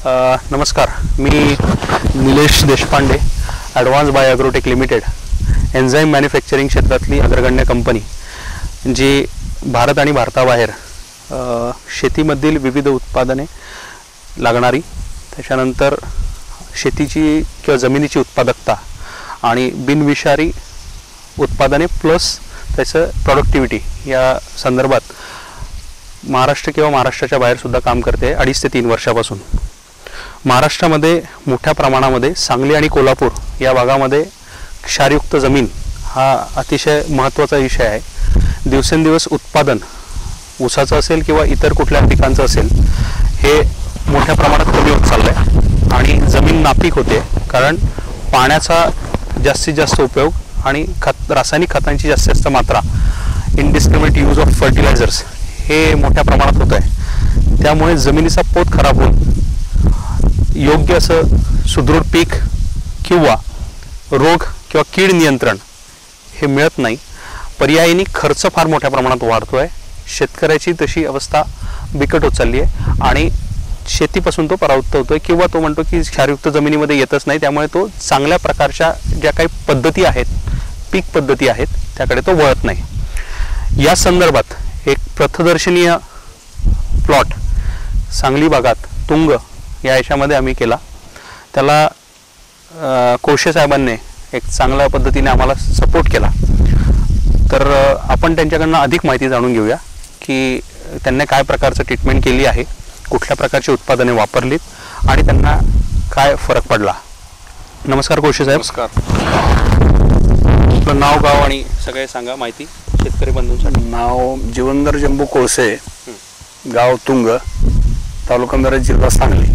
नमस्कार, मी Nilesh Deshpande, advance bio agrotech limited, enzyme manufacturing क्षेत्रातली अग्रगण्य कंपनी जी भारत आणि भारताबाहेर शेतीमधील विविध उत्पादने लागणारी, त्याच्यानंतर शेतीची किंवा जमिनीची उत्पादकता आणि बिनविषारी उत्पादने प्लस त्याचं प्रोडक्टिव्हिटी या संदर्भात महाराष्ट्र किंवा महाराष्ट्राच्या बाहेरसुद्धा काम करते 2.5 ते 3 वर्षापासून. महाराष्ट्रामध्ये मोठ्या प्रमाणामध्ये सांगली आणि कोल्हापूर या भागामध्ये क्षारयुक्त जमीन हा अतिशय महत्त्वाचा विषय आहे. दिवसेंदिवस उत्पादन ऊसाचं असेल किंवा इतर कुठल्या पिकांचं असेल हे मोठ्या प्रमाणात कमी होत चाललं आहे आणि जमीन नापीक होते, कारण पाण्याचा जास्तीत जास्त उपयोग आणि रासायनिक खतांची जास्तीत जास्त मात्रा, इनडिस्क्रिमिनेट यूज ऑफ फर्टिलायझर्स हे मोठ्या प्रमाणात होत आहे. त्यामुळे जमिनीचा पोत खराब होऊन योग्य असं सुदृढ पीक किंवा रोग किंवा कीड नियंत्रण हे मिळत नाही. पर्यायीने खर्च फार मोठ्या प्रमाणात वाढतो आहे. शेतकऱ्याची तशी अवस्था बिकट होत चालली आहे आणि शेतीपासून तो परावृत्त होतो आहे किंवा तो म्हणतो की क्षारयुक्त जमिनीमध्ये येतच नाही, त्यामुळे तो चांगल्या प्रकारच्या ज्या काही पद्धती आहेत, पीक पद्धती आहेत, त्याकडे तो वळत नाही. या संदर्भात एक प्रथदर्शनीय प्लॉट सांगली भागात तुंग या याच्यामध्ये आम्ही केला. त्याला कोळशे साहेबांनी एक चांगल्या पद्धतीने आम्हाला सपोर्ट केला. तर आपण त्यांच्याकडनं अधिक माहिती जाणून घेऊया की त्यांनी काय प्रकारचं ट्रीटमेंट केली आहे, कुठल्या प्रकारची उत्पादने वापरलीत आणि त्यांना काय फरक पडला. नमस्कार कोळशे साहेब. नमस्कार. आपलं नाव, गाव आणि सगळे सांगा माहिती शेतकरी बंधूंसाठी. नाव जीवनधर जंबू कोळसे, गाव तुंग, तालुका मिरज, जिल्हा सांगली.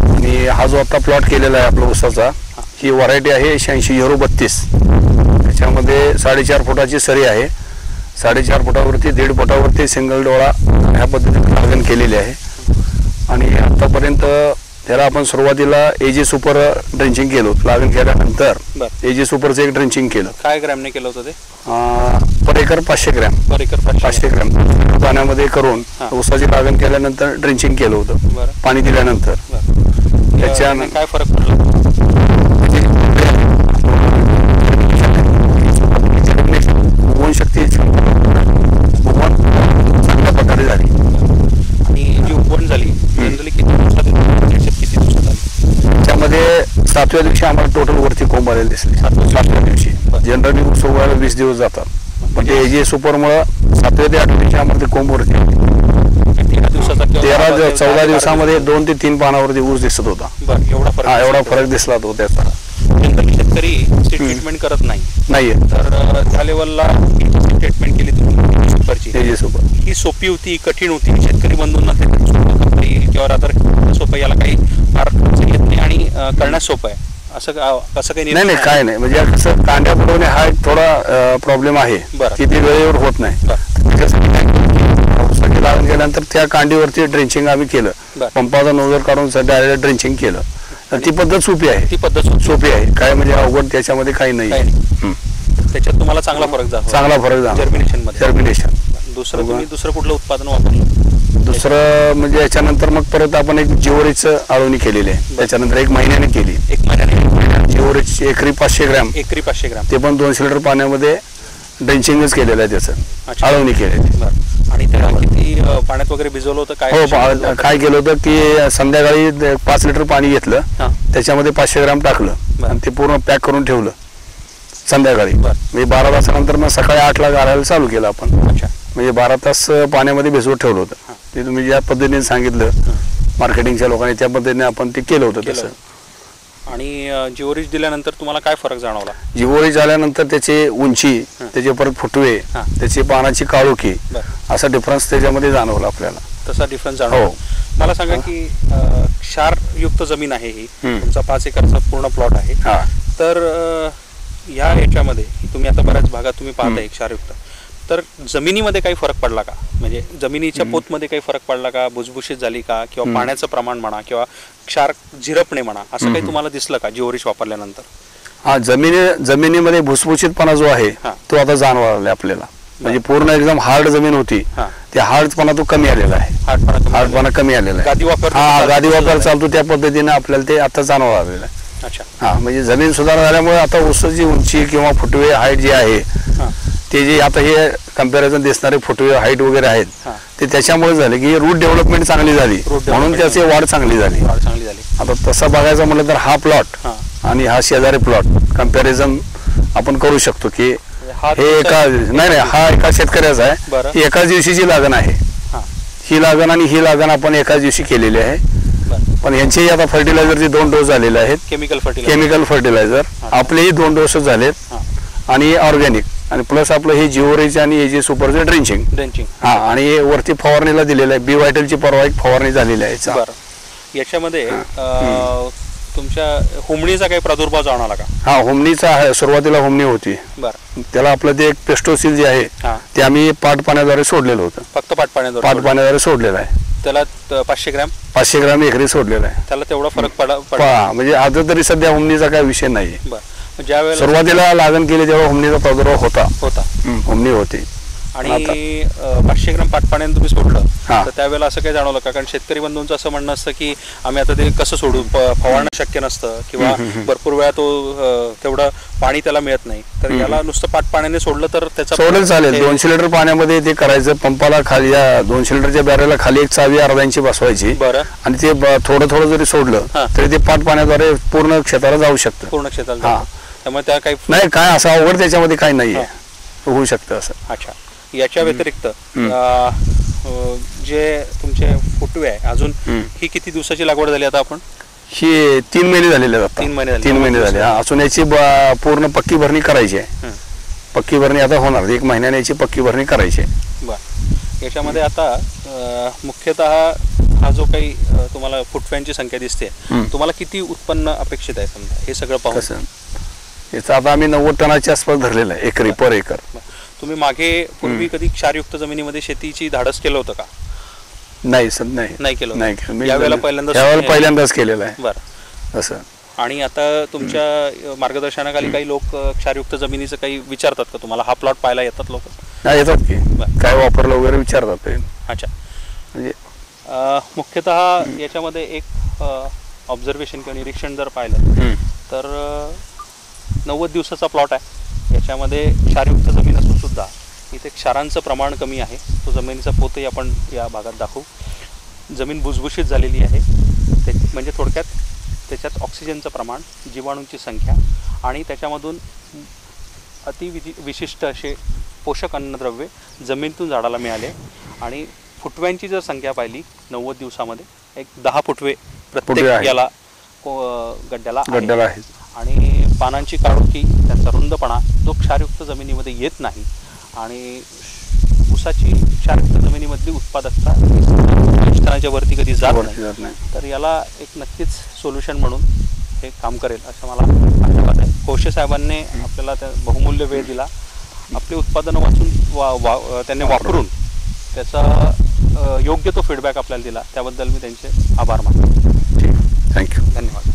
आणि हा जो आता प्लॉट केलेला आहे आपला ऊसाचा, ही व्हरायटी आहे 86-032. त्याच्यामध्ये 4.5 फुटाची सरी आहे. 4.5 फुटावरती 1.5 फुटावरती सिंगल डोळा ह्या पद्धतीने लागण केलेली आहे. आणि आतापर्यंत त्याला आपण सुरुवातीला एजी सुपर ड्रेंचिंग केलं. लागण केल्यानंतर एजी सुपरचं एक ड्रेंचिंग केलं. काय ग्रॅमने केलं होतं ते? पर एकर 500 ग्रॅम. पर एकर 500 ग्रॅम पाण्यामध्ये करून ऊसाची लागण केल्यानंतर ड्रेंचिंग केलं होतं, पाणी दिल्यानंतर. त्याच्यानं काय फरक पडला? शक्ती चांगल्या प्रकारे झाली. आणि जी उगवण झाली जनरली किती दिवसात झाली? त्यामध्ये 7व्या दिवशी आम्हाला टोटल वरती कोंब आलेले दिसले. 7व्या दिवशी जनरली ऊस उगवायला 20 दिवस जातात, पण ते एजी सुपरमुळं 7व्या ते 8व्या दिवशी आम्हाला ते कोंब वरती 14 दिवसामध्ये 2 ते 3 पानावरती ऊस दिसत होता. एवढा फरक दिसला तो त्याचा. जनरली शेतकरी ट्रीटमेंट करत नाही, तर त्या लेवलला ट्रीटमेंट केली तुम्ही सुपरची. एजी सुपर ही सोपी होती, कठीण होती? शेतकरी बंधूंना किंवा रादर सोपं, याला काही फार येत नाही आणि करण्यास सोपं आहे असं काही नाही? काय नाही, म्हणजे कसं कांड्या बुडवणे हा एक थोडा प्रॉब्लेम आहे की ते वेळेवर होत नाही. ऊसाची लागण केल्यानंतर त्या कांडीवरती ड्रेंचिंग आम्ही केलं. पंपाचा नोजल काढून डायरेक्ट ड्रेंचिंग केलं. ती पद्धत सोपी आहे. ती पद्धत सोपी आहे, काय म्हणजे अवघड त्याच्यामध्ये काही नाही. त्याच्यात तुम्हाला चांगला फरक झाला जर्मिनेशन मध्ये. जर्मिनेशन. दुसरं कुठलं उत्पादन वापरलं? दुसरं म्हणजे याच्यानंतर मग परत आपण एक जिओरिचचं आळवणी केलेली आहे. त्याच्यानंतर 1 महिन्याने केली. 1 महिन्याने जिओरिच एकरी 500 ग्रॅम. ते पण 200 लिटर पाण्यामध्ये ड्रेंचिंगच केलेलं आहे, त्याचं आळवणी केलेली. आणि त्याला किती पाण्यात वगैरे भिजवलं होतं? काय केलं होतं की संध्याकाळी 5 लिटर पाणी घेतलं, त्याच्यामध्ये 500 ग्रॅम टाकलं आणि ते पूर्ण पॅक करून ठेवलं. संध्याकाळी म्हणजे 12 तासानंतर मग सकाळी 8ला गाळायला चालू केलं आपण. म्हणजे 12 तास पाण्यामध्ये भिजवत ठेवलं होतं. ते तुम्ही ज्या पद्धतीने सांगितलं मार्केटिंगच्या लोकांनी, त्या पद्धतीने आपण ते केलं होतं तसं. आणि जिओरिच दिल्यानंतर तुम्हाला काय फरक जाणवला? जिओरिच आल्यानंतर त्याची उंची, त्याचे परत फुटवे, त्याची पानाची काळोखी, असा डिफरन्स त्याच्यामध्ये जाणवला आपल्याला. तसा डिफरन्स जाणवला. मला सांगा की क्षारयुक्त जमीन आहे ही, तुमचा 5 एकरचा पूर्ण प्लॉट आहे. तर या याच्यामध्ये तुम्ही आता बऱ्याच भागात तुम्ही पाहताय क्षारयुक्त, तर जमिनीमध्ये काही फरक पडला का? म्हणजे जमिनीच्या पोतमध्ये काही फरक पडला का? भुसभुशीत झाली का? किंवा पाण्याचं प्रमाण म्हणा किंवा क्षार झिरपणे म्हणा, असं काही तुम्हाला दिसलं का जिओरिच वापरल्यानंतर? जमिनीमध्ये भुसभुशीतपणा जो आहे तो आता जाणवायला लागला आपल्याला. म्हणजे पूर्ण एकदम हार्ड जमीन होती, हा. ते हार्डपणा तो कमी आलेला आहे, हार्डपणा कमी आलेला आहे. गादी वापर हा, गादी वापर चालतो त्या पद्धतीने आपल्याला ते आता जाणवं आलेलं आहे. अच्छा. हा, म्हणजे जमीन सुधारणा झाल्यामुळे आता ऊसाची उंची किंवा फुटवे हाईट जे आहे हा. ते जे आता हे कंपॅरिझन दिसणारे फुटवे हाईट वगैरे आहेत हा. ते त्याच्यामुळे झाले की रूट डेव्हलपमेंट चांगली झाली, म्हणून त्याची वाढ चांगली झाली. चांगली झाली. आता तसं बघायचं म्हटलं तर हा प्लॉट आणि हा शेजारी प्लॉट कंपॅरिझन आपण करू शकतो की हे एका नाही हा एका शेतकऱ्याचा आहे, ही एकाच दिवशीची लागण आहे. ही लागण आणि ही लागण आपण एकाच दिवशी केलेली आहे. पण यांचेही आता फर्टिलायझरचे 2 डोस झालेले आहेत, केमिकल फर्टिलायझर. आपलेही 2 डोस झालेत आणि ऑर्गॅनिक, आणि प्लस आपलं हे जिओरेज आणि हे जे सुपरचं ड्रेंचिंग. हा, आणि हे वरती फवारणीला दिलेलं आहे. बी व्हायटलची परवा एक फवारणी झालेली आहे. याच्यामध्ये तुमच्या हुमणीचा काही प्रादुर्भाव जाणवला का? हा, हुमणीचा आहे. सुरुवातीला हुमणी होती, त्याला आपलं ते एक पेस्टोसिल जे आहे ते आम्ही पाट पाण्याद्वारे सोडलेलं होतं. फक्त पाट पाण्याद्वारे सोडलेलं आहे. त्याला 500 ग्रॅम एकरी सोडलेलं आहे. त्याला तेवढा फरक पडा म्हणजे आज तरी सध्या हुमणीचा काही विषय नाही. ज्या वेळेला सुरुवातीला लागण केली तेव्हा हुमणीचा प्रादुर्भाव होता. हुमणी होती. आणि 500 ग्रॅम पाट पाण्याने तुम्ही सोडलं तर त्यावेळेला असं काही जाणवलं का? कारण शेतकरी बंधूंचं असं म्हणणं असतं की आम्ही आता ते कसं सोडू, फवारणं शक्य नसतं किंवा भरपूर वेळा तो तेवढं पाणी त्याला मिळत नाही, तर याला नुसतं पाट पाण्याने सोडलं तर त्याचा सोडलं चालेल. 200 लिटर पाण्यामध्ये ते करायचं. पंपाला खाली 200 लिटरच्या बॅरेलला खाली एक चावी अर्ध्यांची बसवायची. बरं. आणि ते थोडं जरी सोडलं तरी ते पाट पाण्याद्वारे पूर्ण क्षेत्राला जाऊ शकतं. पूर्ण क्षेत्राला. त्यामुळे त्या काही नाही, काय असं अवघड त्याच्यामध्ये काही नाहीये, होऊ शकतं असं. अच्छा. याच्या व्यतिरिक्त जे तुमचे फुटवे आहे अजून, ही किती दिवसाची लागवड झाली आता आपण? ही 3 महिने झालेले आहेत. 3 महिने झाले. अजून याची पूर्ण पक्की भरणी करायची आहे. पक्की भरणी आता होणार, 1 महिन्याने याची पक्की भरणी करायची आहे. बरं. याच्यामध्ये आता मुख्यतः हा जो काही तुम्हाला फुटव्यांची संख्या दिसते, तुम्हाला किती उत्पन्न अपेक्षित आहे समजा हे सगळं पाहून? याचं आता आम्ही 90 टनाच्या आसपास धरलेलं आहे एकरी पर एकर. तुम्ही मागे पूर्वी कधी क्षारयुक्त जमिनीमध्ये शेतीची धाडस केलं होतं का? नाही सर, नाही केलं. यावेळेला पहिल्यांदाच केलेलं आहे. बरं. असं. आणि आता तुमच्या मार्गदर्शनाखाली काही लोक क्षारयुक्त जमिनीचं काही विचारतात का तुम्हाला? हा प्लॉट पाहायला येतात लोक? येतात की, काय वापरलं वगैरे विचारतात. अच्छा. म्हणजे मुख्यतः याच्यामध्ये एक ऑब्झर्वेशन किंवा निरीक्षण जर पाहिलं तर 90 दिवसाचा प्लॉट आहे. याच्यामध्ये क्षारयुक्त जमीन असून सुद्धा इथे क्षारांचं प्रमाण कमी आहे. तो जमिनीचा पोतही आपण या भागात दाखवू. जमीन भुसभुशीत झालेली आहे. म्हणजे थोडक्यात त्याच्यात ऑक्सिजनचं प्रमाण, जीवाणूंची संख्या आणि त्याच्यामधून विशिष्ट असे पोषक अन्नद्रव्ये जमिनीतून झाडाला मिळाले. आणि फुटव्यांची जर संख्या पाहिली 90 दिवसामध्ये एक 10 फुटवे प्रत्येक याला गड्ड्याला आहेत. आणि पानांची काळोखी, त्यांचा रुंदपणा जो क्षारयुक्त जमिनीमध्ये येत नाही, आणि ऊसाची क्षारयुक्त जमिनीमधली उत्पादकता 20 टनाच्या वरती कधी जात नाही. तर याला एक नक्कीच सोल्युशन म्हणून हे काम करेल असं मला आशा आहे. कोळशे साहेबांनी आपल्याला त्या बहुमूल्य वेळ दिला, आपले उत्पादनं वाचून त्यांनी वापरून त्याचा योग्य तो फीडबॅक आपल्याला दिला, त्याबद्दल मी त्यांचे आभार मानतो. थँक्यू. धन्यवाद.